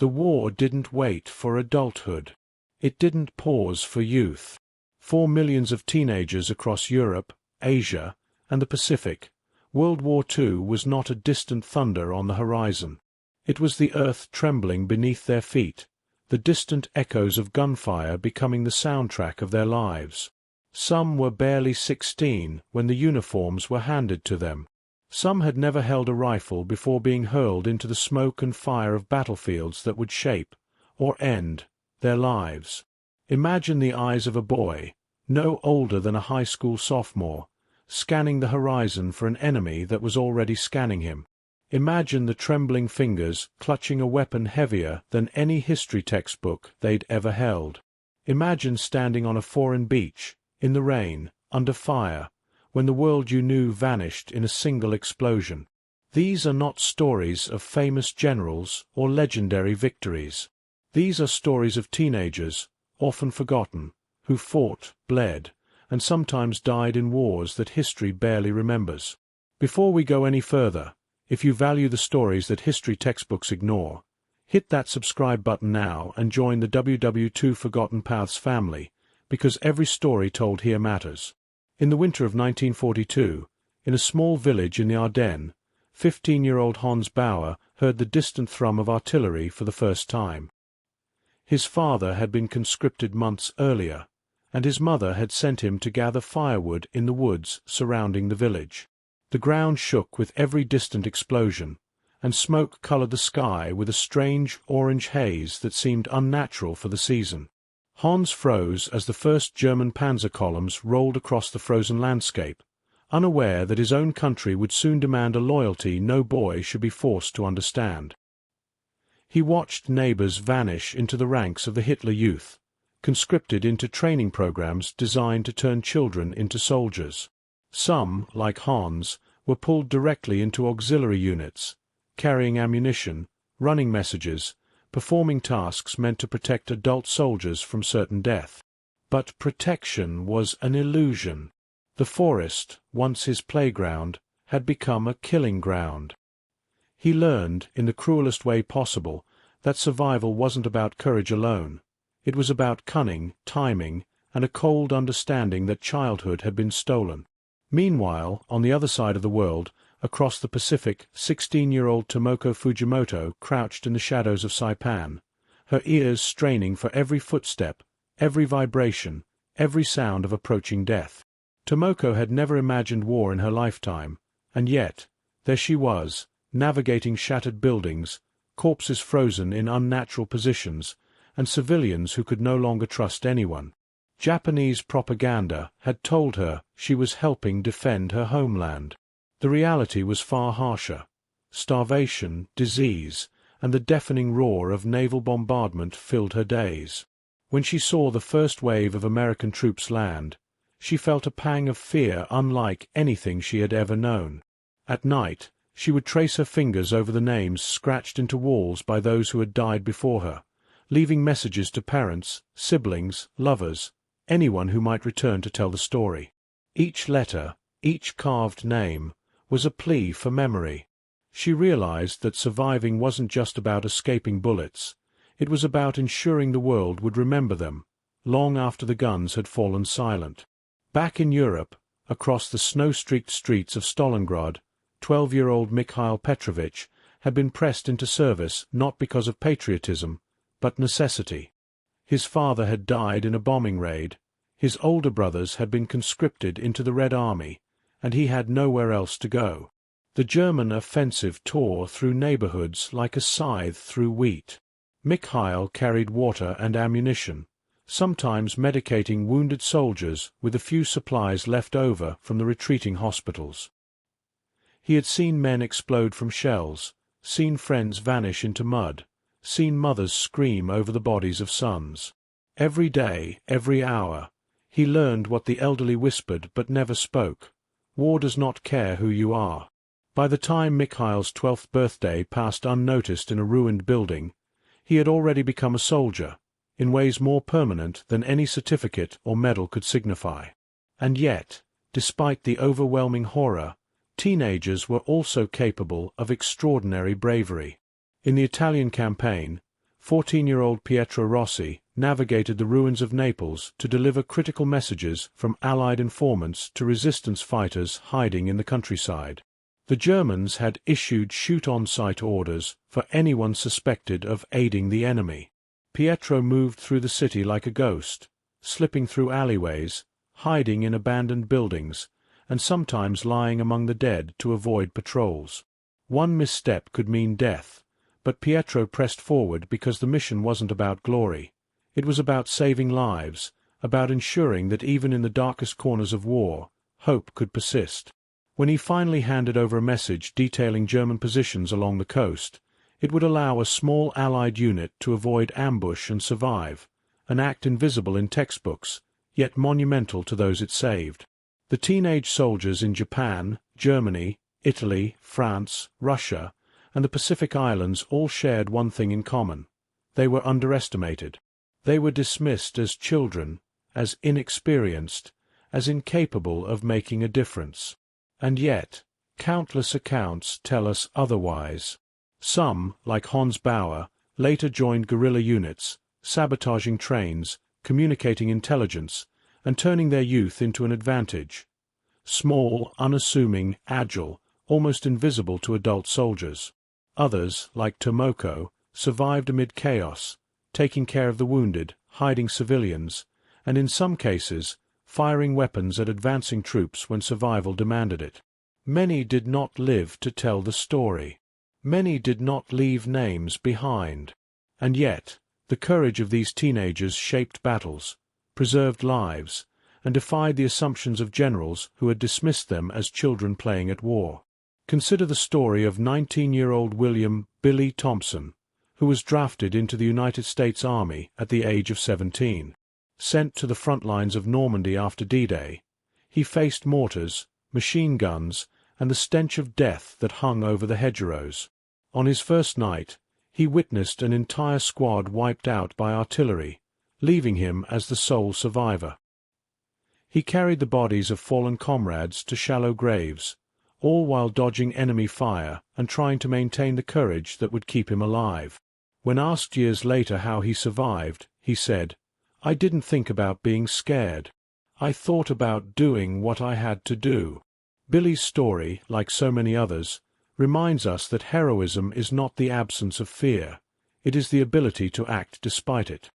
The war didn't wait for adulthood. It didn't pause for youth. For millions of teenagers across Europe, Asia, and the Pacific, World War II was not a distant thunder on the horizon. It was the earth trembling beneath their feet, the distant echoes of gunfire becoming the soundtrack of their lives. Some were barely 16 when the uniforms were handed to them. Some had never held a rifle before being hurled into the smoke and fire of battlefields that would shape, or end, their lives. Imagine the eyes of a boy, no older than a high school sophomore, scanning the horizon for an enemy that was already scanning him. Imagine the trembling fingers clutching a weapon heavier than any history textbook they'd ever held. Imagine standing on a foreign beach, in the rain, under fire, when the world you knew vanished in a single explosion. These are not stories of famous generals or legendary victories. These are stories of teenagers, often forgotten, who fought, bled, and sometimes died in wars that history barely remembers. Before we go any further, if you value the stories that history textbooks ignore, hit that subscribe button now and join the WW2 Forgotten Paths family, because every story told here matters. In the winter of 1942, in a small village in the Ardennes, 15-year-old Hans Bauer heard the distant thrum of artillery for the first time. His father had been conscripted months earlier, and his mother had sent him to gather firewood in the woods surrounding the village. The ground shook with every distant explosion, and smoke colored the sky with a strange orange haze that seemed unnatural for the season. Hans froze as the first German panzer columns rolled across the frozen landscape, unaware that his own country would soon demand a loyalty no boy should be forced to understand. He watched neighbors vanish into the ranks of the Hitler Youth, conscripted into training programs designed to turn children into soldiers. Some, like Hans, were pulled directly into auxiliary units, carrying ammunition, running messages, performing tasks meant to protect adult soldiers from certain death. But protection was an illusion. The forest, once his playground, had become a killing ground. He learned, in the cruelest way possible, that survival wasn't about courage alone. It was about cunning, timing, and a cold understanding that childhood had been stolen. Meanwhile, on the other side of the world, across the Pacific, 16-year-old Tomoko Fujimoto crouched in the shadows of Saipan, her ears straining for every footstep, every vibration, every sound of approaching death. Tomoko had never imagined war in her lifetime, and yet, there she was, navigating shattered buildings, corpses frozen in unnatural positions, and civilians who could no longer trust anyone. Japanese propaganda had told her she was helping defend her homeland. The reality was far harsher. Starvation, disease, and the deafening roar of naval bombardment filled her days. When she saw the first wave of American troops land, she felt a pang of fear unlike anything she had ever known. At night, she would trace her fingers over the names scratched into walls by those who had died before her, leaving messages to parents, siblings, lovers, anyone who might return to tell the story. Each letter, each carved name, was a plea for memory. She realized that surviving wasn't just about escaping bullets. It was about ensuring the world would remember them, long after the guns had fallen silent. Back in Europe, across the snow-streaked streets of Stalingrad, 12-year-old Mikhail Petrovich had been pressed into service not because of patriotism, but necessity. His father had died in a bombing raid, his older brothers had been conscripted into the Red Army, and he had nowhere else to go. The German offensive tore through neighborhoods like a scythe through wheat. Mikhail carried water and ammunition, sometimes medicating wounded soldiers with the few supplies left over from the retreating hospitals. He had seen men explode from shells, seen friends vanish into mud, seen mothers scream over the bodies of sons. Every day, every hour, he learned what the elderly whispered but never spoke. War does not care who you are. By the time Mikhail's 12th birthday passed unnoticed in a ruined building, he had already become a soldier, in ways more permanent than any certificate or medal could signify. And yet, despite the overwhelming horror, teenagers were also capable of extraordinary bravery. In the Italian campaign, 14-year-old Pietro Rossi, navigated the ruins of Naples to deliver critical messages from Allied informants to resistance fighters hiding in the countryside. The Germans had issued shoot-on-sight orders for anyone suspected of aiding the enemy. Pietro moved through the city like a ghost, slipping through alleyways, hiding in abandoned buildings, and sometimes lying among the dead to avoid patrols. One misstep could mean death, but Pietro pressed forward because the mission wasn't about glory. It was about saving lives, about ensuring that even in the darkest corners of war, hope could persist. When he finally handed over a message detailing German positions along the coast, it would allow a small Allied unit to avoid ambush and survive, an act invisible in textbooks, yet monumental to those it saved. The teenage soldiers in Japan, Germany, Italy, France, Russia, and the Pacific Islands all shared one thing in common. They were underestimated. They were dismissed as children, as inexperienced, as incapable of making a difference. And yet, countless accounts tell us otherwise. Some, like Hans Bauer, later joined guerrilla units, sabotaging trains, communicating intelligence, and turning their youth into an advantage. Small, unassuming, agile, almost invisible to adult soldiers. Others, like Tomoko, survived amid chaos, taking care of the wounded, hiding civilians, and in some cases, firing weapons at advancing troops when survival demanded it. Many did not live to tell the story. Many did not leave names behind. And yet, the courage of these teenagers shaped battles, preserved lives, and defied the assumptions of generals who had dismissed them as children playing at war. Consider the story of 19-year-old William "Billy" Thompson, who was drafted into the United States Army at the age of 17. Sent to the front lines of Normandy after D-Day, he faced mortars, machine guns, and the stench of death that hung over the hedgerows. On his first night, he witnessed an entire squad wiped out by artillery, leaving him as the sole survivor. He carried the bodies of fallen comrades to shallow graves, all while dodging enemy fire and trying to maintain the courage that would keep him alive. When asked years later how he survived, he said, "I didn't think about being scared. I thought about doing what I had to do." Billy's story, like so many others, reminds us that heroism is not the absence of fear. It is the ability to act despite it.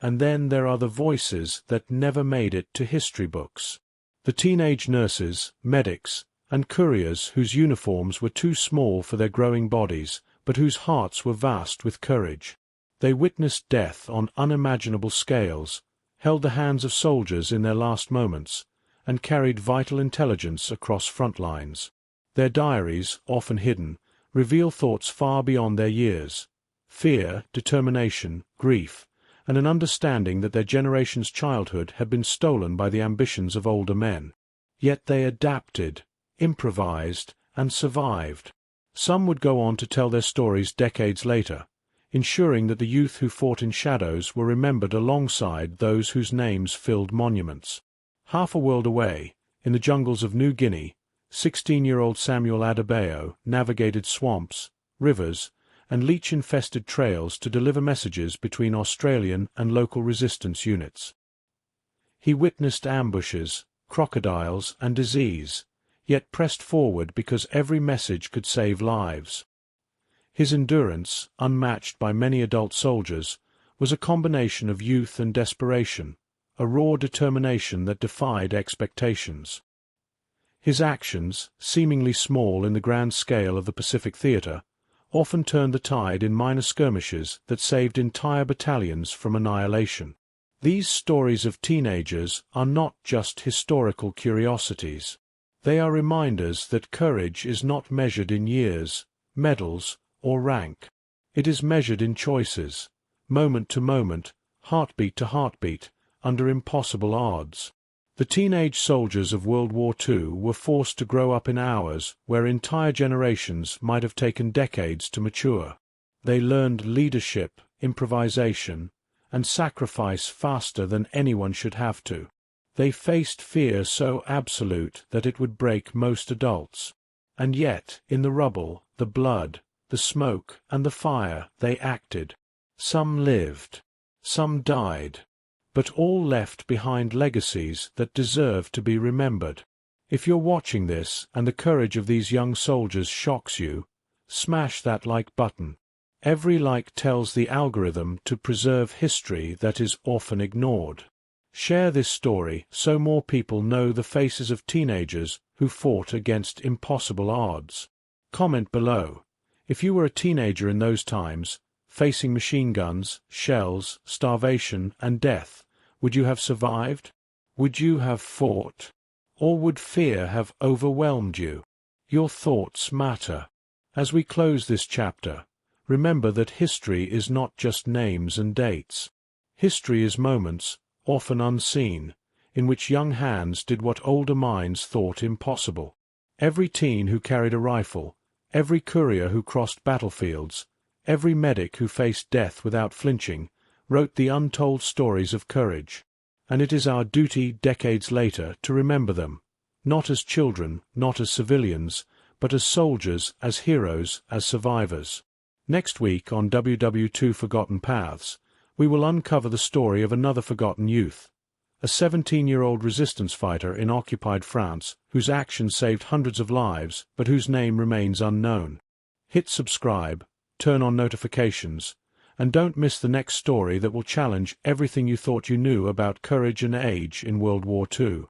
And then there are the voices that never made it to history books. The teenage nurses, medics, and couriers whose uniforms were too small for their growing bodies, but whose hearts were vast with courage. They witnessed death on unimaginable scales, held the hands of soldiers in their last moments, and carried vital intelligence across front lines. Their diaries, often hidden, reveal thoughts far beyond their years: fear, determination, grief, and an understanding that their generation's childhood had been stolen by the ambitions of older men. Yet they adapted, improvised, and survived. Some would go on to tell their stories decades later, ensuring that the youth who fought in shadows were remembered alongside those whose names filled monuments. Half a world away, in the jungles of New Guinea, 16-year-old Samuel Adebayo navigated swamps, rivers, and leech-infested trails to deliver messages between Australian and local resistance units. He witnessed ambushes, crocodiles, and disease, yet pressed forward because every message could save lives. His endurance, unmatched by many adult soldiers, was a combination of youth and desperation, a raw determination that defied expectations. His actions, seemingly small in the grand scale of the Pacific Theatre, often turned the tide in minor skirmishes that saved entire battalions from annihilation. These stories of teenagers are not just historical curiosities. They are reminders that courage is not measured in years, medals, or rank. It is measured in choices, moment to moment, heartbeat to heartbeat, under impossible odds. The teenage soldiers of World War II were forced to grow up in hours where entire generations might have taken decades to mature. They learned leadership, improvisation, and sacrifice faster than anyone should have to. They faced fear so absolute that it would break most adults. And yet, in the rubble, the blood, the smoke, and the fire, they acted. Some lived. Some died. But all left behind legacies that deserve to be remembered. If you're watching this and the courage of these young soldiers shocks you, smash that like button. Every like tells the algorithm to preserve history that is often ignored. Share this story so more people know the faces of teenagers who fought against impossible odds. Comment below. If you were a teenager in those times, facing machine guns, shells, starvation, and death, would you have survived? Would you have fought? Or would fear have overwhelmed you? Your thoughts matter. As we close this chapter, remember that history is not just names and dates. History is moments, often unseen, in which young hands did what older minds thought impossible. Every teen who carried a rifle, every courier who crossed battlefields, every medic who faced death without flinching, wrote the untold stories of courage. And it is our duty decades later to remember them, not as children, not as civilians, but as soldiers, as heroes, as survivors. Next week on WW2 Forgotten Paths, we will uncover the story of another forgotten youth, a 17-year-old resistance fighter in occupied France whose actions saved hundreds of lives but whose name remains unknown. Hit subscribe, turn on notifications, and don't miss the next story that will challenge everything you thought you knew about courage and age in World War II.